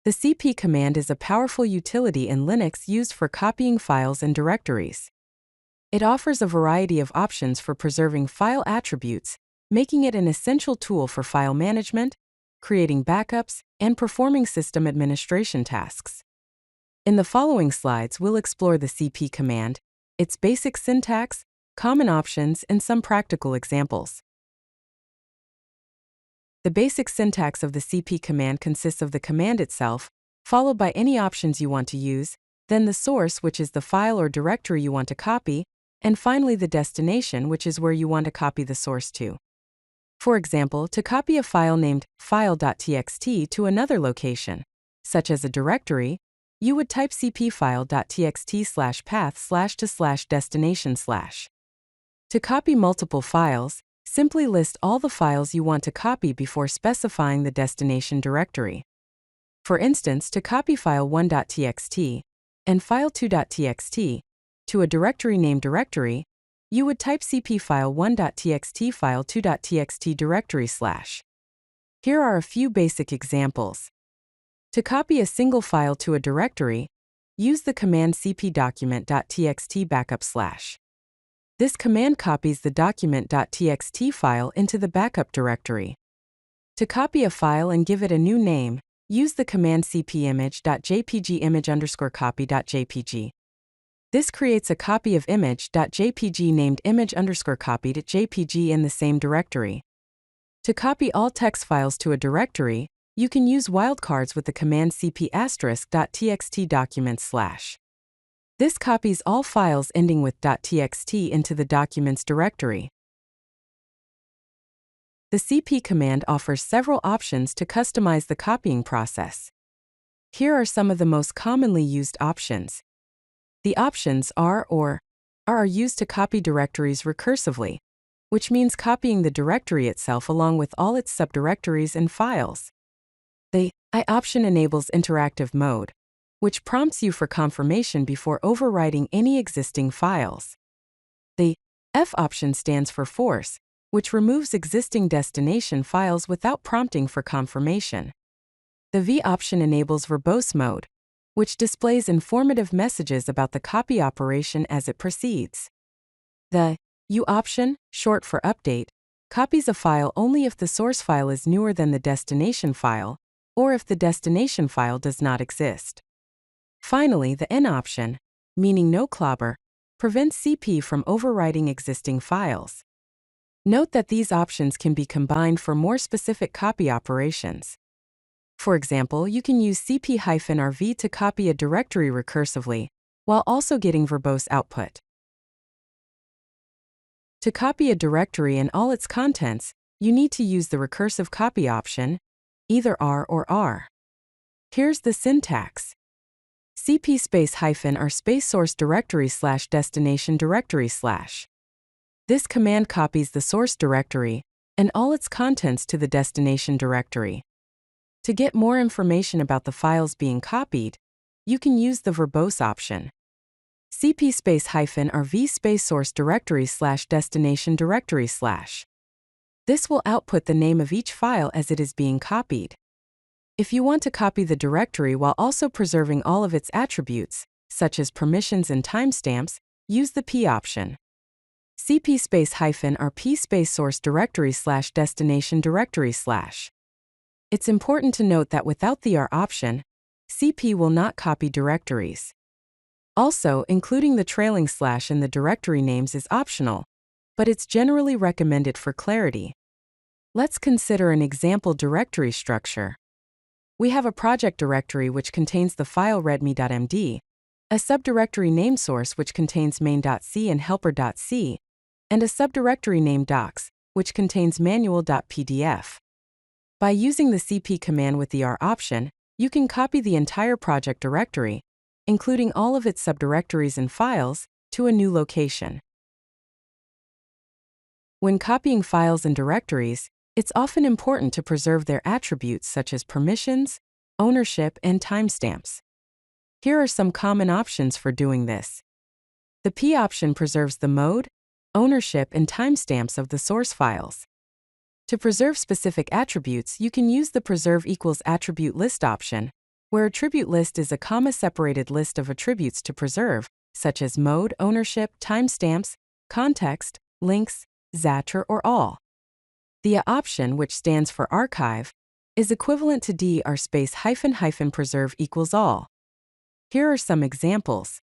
The cp command is a powerful utility in Linux used for copying files and directories. It offers a variety of options for preserving file attributes, making it an essential tool for file management, creating backups, and performing system administration tasks. In the following slides, we'll explore the cp command, its basic syntax, common options, and some practical examples. The basic syntax of the cp command consists of the command itself, followed by any options you want to use, then the source, which is the file or directory you want to copy, and finally the destination, which is where you want to copy the source to. For example, to copy a file named file.txt to another location, such as a directory, you would type cp_file.txt/path/to/destination/. To copy multiple files, simply list all the files you want to copy before specifying the destination directory. For instance, to copy file1.txt and file2.txt to a directory named directory, you would type cp file1.txt file2.txt directory/. Here are a few basic examples. To copy a single file to a directory, use the command cp document.txt backup/. This command copies the document.txt file into the backup directory. To copy a file and give it a new name, use the command cp image.jpg image_copy.jpg. This creates a copy of image.jpg named image_copy.jpg in the same directory. To copy all text files to a directory, you can use wildcards with the command cp*.txt documents/. This copies all files ending with .txt into the documents directory. The cp command offers several options to customize the copying process. Here are some of the most commonly used options. The options are used to copy directories recursively, which means copying the directory itself along with all its subdirectories and files. The I option enables interactive mode, which prompts you for confirmation before overwriting any existing files. The F option stands for force, which removes existing destination files without prompting for confirmation. The V option enables verbose mode, which displays informative messages about the copy operation as it proceeds. The U option, short for update, copies a file only if the source file is newer than the destination file, or if the destination file does not exist. Finally, the N option, meaning no clobber, prevents cp from overwriting existing files. Note that these options can be combined for more specific copy operations. For example, you can use cp-rv to copy a directory recursively, while also getting verbose output. To copy a directory and all its contents, you need to use the recursive copy option, either R or R. Here's the syntax. cp --r source directory/destination directory/. This command copies the source directory and all its contents to the destination directory. To get more information about the files being copied, you can use the verbose option. cp-rv source directory/destination directory/. This will output the name of each file as it is being copied. If you want to copy the directory while also preserving all of its attributes, such as permissions and timestamps, use the P option. cp-rp source directory/destination directory/. It's important to note that without the R option, cp will not copy directories. Also, including the trailing slash in the directory names is optional, but it's generally recommended for clarity. Let's consider an example directory structure. We have a project directory which contains the file readme.md, a subdirectory name source which contains main.c and helper.c, and a subdirectory named docs, which contains manual.pdf. By using the cp command with the R option, you can copy the entire project directory, including all of its subdirectories and files, to a new location. When copying files and directories, it's often important to preserve their attributes such as permissions, ownership, and timestamps. Here are some common options for doing this. The P option preserves the mode, ownership, and timestamps of the source files. To preserve specific attributes, you can use the preserve equals attribute list option, where attribute list is a comma-separated list of attributes to preserve, such as mode, ownership, timestamps, context, links, Zatr, or all. The A option, which stands for archive, is equivalent to dr space -- preserve equals all. Here are some examples.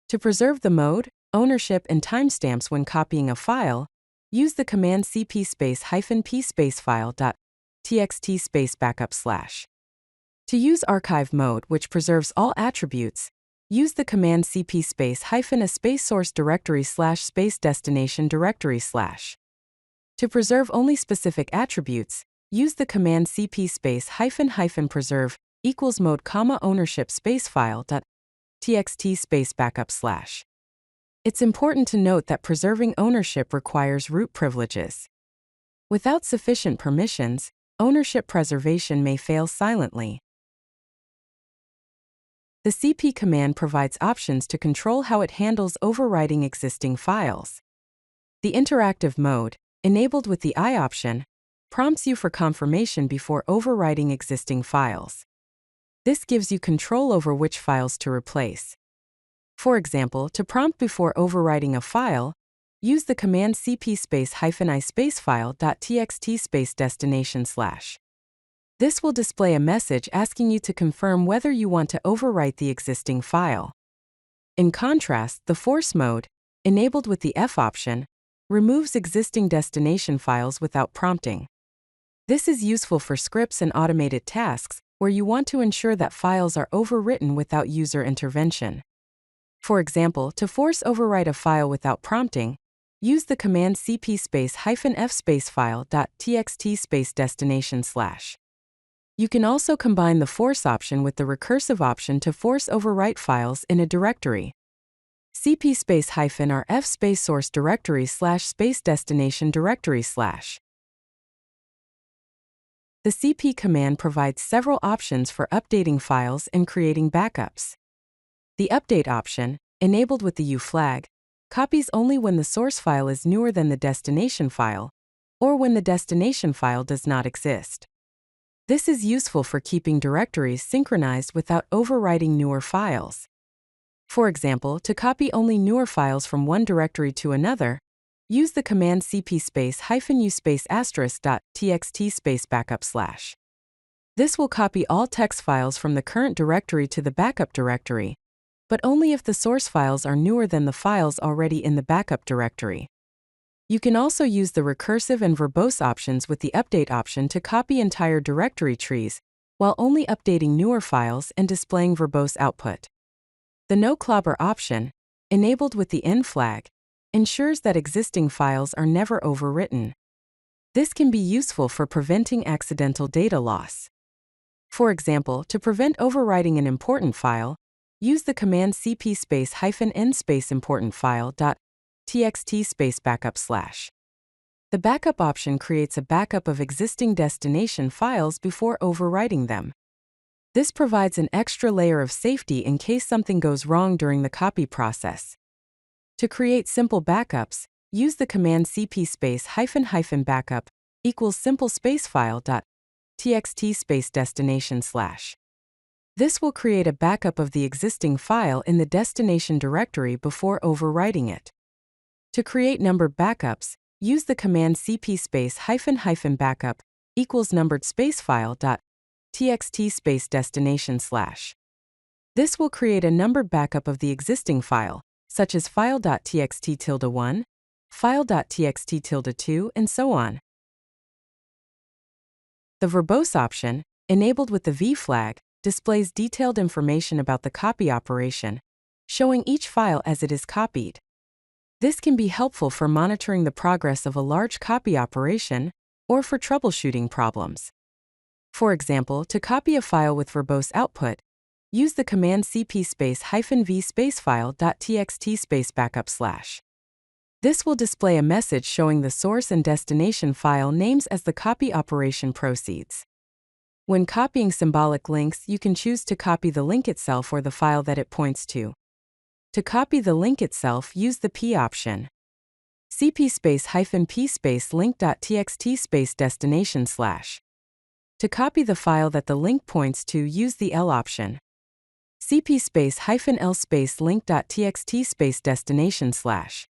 To preserve the mode, ownership, and timestamps when copying a file, use the command cp space -p space file.txt space backup /. To use archive mode, which preserves all attributes, use the command cp space -a space source directory /space destination directory /. To preserve only specific attributes, use the command cp space -- preserve equals mode ownership space file.txt space backup /. It's important to note that preserving ownership requires root privileges. Without sufficient permissions, ownership preservation may fail silently. The cp command provides options to control how it handles overwriting existing files. The interactive mode, enabled with the I option, prompts you for confirmation before overwriting existing files. This gives you control over which files to replace. For example, to prompt before overwriting a file, use the command cp space -i space file.txt space destination /. This will display a message asking you to confirm whether you want to overwrite the existing file. In contrast, the force mode, enabled with the F option, removes existing destination files without prompting. This is useful for scripts and automated tasks, where you want to ensure that files are overwritten without user intervention. For example, to force overwrite a file without prompting, use the command cp space -f space file.txt space destination /. You can also combine the force option with the recursive option to force overwrite files in a directory. cp space -rf space source directory /space destination directory /. The cp command provides several options for updating files and creating backups. The update option, enabled with the U flag, copies only when the source file is newer than the destination file, or when the destination file does not exist. This is useful for keeping directories synchronized without overwriting newer files. For example, to copy only newer files from one directory to another, use the command cp space -u space *.txt space backup /. This will copy all text files from the current directory to the backup directory, but only if the source files are newer than the files already in the backup directory. You can also use the recursive and verbose options with the update option to copy entire directory trees, while only updating newer files and displaying verbose output. The no clobber option, enabled with the N flag, ensures that existing files are never overwritten. This can be useful for preventing accidental data loss. For example, to prevent overwriting an important file, use the command cp space -n space important file.txt space backup /. The backup option creates a backup of existing destination files before overwriting them. This provides an extra layer of safety in case something goes wrong during the copy process. To create simple backups, use the command cp space --- backup equals simple space file.txt space destination /. This will create a backup of the existing file in the destination directory before overwriting it. To create numbered backups, use the command cp space --- backup equals numbered space file.txt space destination /. This will create a numbered backup of the existing file, such as file.txt-1, file.txt-2, and so on. The verbose option, enabled with the V flag, displays detailed information about the copy operation, showing each file as it is copied. This can be helpful for monitoring the progress of a large copy operation or for troubleshooting problems. For example, to copy a file with verbose output, use the command cp space -v space file.txt space backup /. This will display a message showing the source and destination file names as the copy operation proceeds. When copying symbolic links, you can choose to copy the link itself or the file that it points to. To copy the link itself, use the P option. cp space -p space link.txt space destination /. To copy the file that the link points to, use the L option. cp -l link.txt destination /.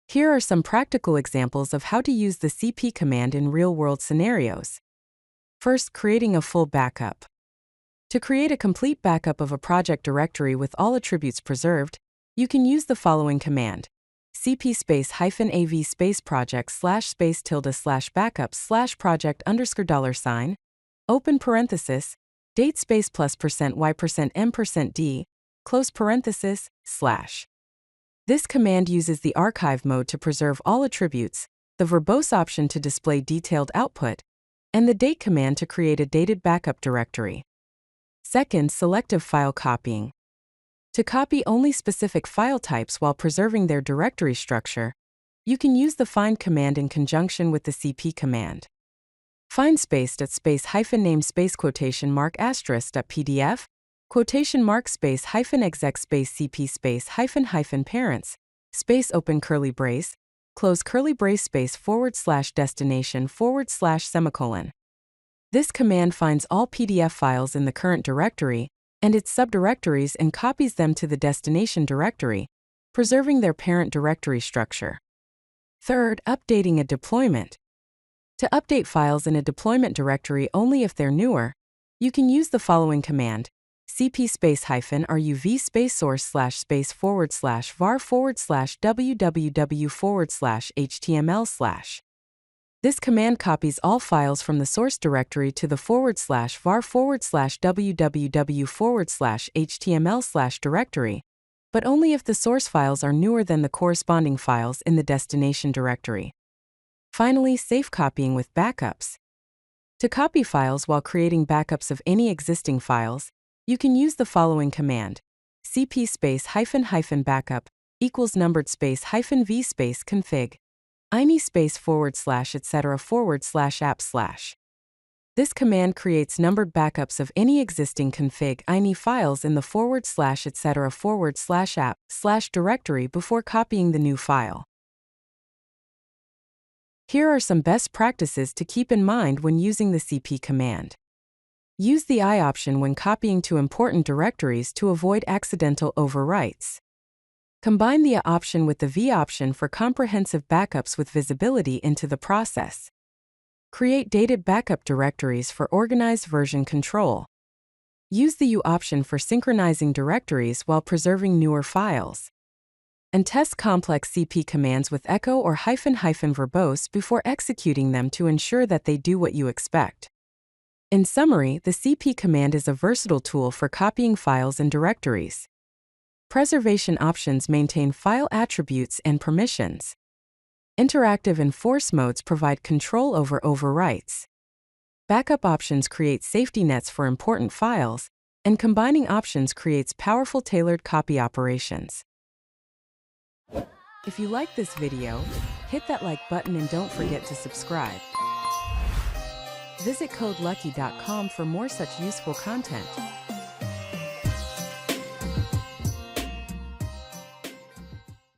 Here are some practical examples of how to use the cp command in real-world scenarios. First, creating a full backup. To create a complete backup of a project directory with all attributes preserved, you can use the following command: cp -av project /backups /project $, open parenthesis, date %y%m%d, close parenthesis, /. This command uses the archive mode to preserve all attributes, the verbose option to display detailed output, and the date command to create a dated backup directory. Second, selective file copying. To copy only specific file types while preserving their directory structure, you can use the find command in conjunction with the cp command. Find --name **PDF, --exec cp -parents, open curly brace, close curly brace /destination /. This command finds all PDF files in the current directory and its subdirectories and copies them to the destination directory, preserving their parent directory structure. Third, updating a deployment. To update files in a deployment directory only if they're newer, you can use the following command: cp -ruv source /var /www/html/. This command copies all files from the source directory to the /var /www/html/ directory, but only if the source files are newer than the corresponding files in the destination directory. Finally, safe copying with backups. To copy files while creating backups of any existing files, you can use the following command: cp -backup =numbered -v config ini /etc/app/. This command creates numbered backups of any existing config ini files in the /etc/app/ directory before copying the new file. Here are some best practices to keep in mind when using the cp command. Use the I option when copying to important directories to avoid accidental overwrites. Combine the A option with the V option for comprehensive backups with visibility into the process. Create dated backup directories for organized version control. Use the U option for synchronizing directories while preserving newer files. And test complex cp commands with echo or ---- verbose before executing them to ensure that they do what you expect. In summary, the cp command is a versatile tool for copying files and directories. Preservation options maintain file attributes and permissions. Interactive and force modes provide control over overwrites. Backup options create safety nets for important files, and combining options creates powerful tailored copy operations. If you like this video, hit that like button and don't forget to subscribe. Visit codelucky.com for more such useful content.